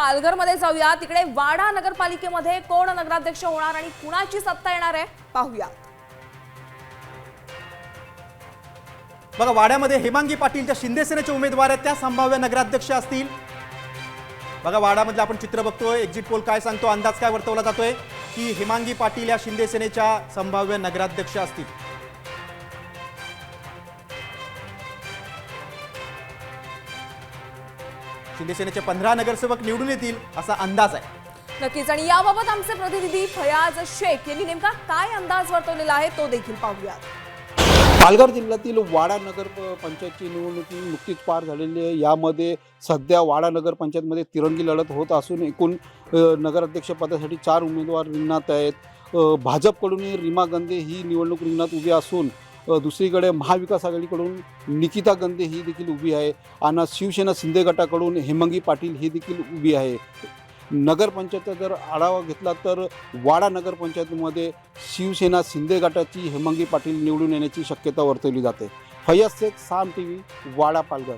पालघरमध्ये जाऊया। तिकडे वाडा नगरपालिकेमध्ये कोण नगराध्यक्ष होणार आणि कुणाची सत्ता येणार आहे पाहूया। बघा, वाड्यामध्ये हेमांगी पाटील ज्या शिंदे सेनेचे उमेदवार आहेत त्या संभाव्य नगराध्यक्ष असतील। बघा, वाड्यामधलं आपण चित्र बघतोय। एक्झिट पोल काय सांगतो, अंदाज काय वर्तवला जातोय की हेमांगी पाटील या शिंदे सेनेच्या संभाव्य नगराध्यक्ष असतील। शिंदे सेनेचे 15 नगरसेवक निवडून येतील असा अंदाज आहे। नक्कीच, आणि याबाबत आमचे प्रतिनिधी फयाज शेख यांनी नेमका काय अंदाज वर्तवलेला आहे तो देखील पाहूया। पालघर जिल्ह्यातील वाडा नगर पंचायतची निवडणुकी नुकतीच पार झालेली आहे। यामध्ये सध्या वाडा नगर पंचायतमध्ये तिरंगी लढत होत असून एकूण नगराध्यक्षपदासाठी 4 उमेदवार रिंगणात आहेत। भाजपकडून रीमा गंदे ही निवडणूक रिंगणात उभी असून दुसरीकडे महाविकास आघाडीकडून निकिता गंदे ही देखील उभी आहे आणि शिवसेना शिंदे गटाकडून हेमांगी पाटील ही देखील उभी आहे। नगरपंचायतचा जर आढावा घेतला तर वाडा नगरपंचायतीमध्ये शिवसेना शिंदे गटाची हेमांगी पाटील निवडून येण्याची शक्यता वर्तवली जाते। फैयाज शेख, साम टीव्ही, वाडा, पालघर।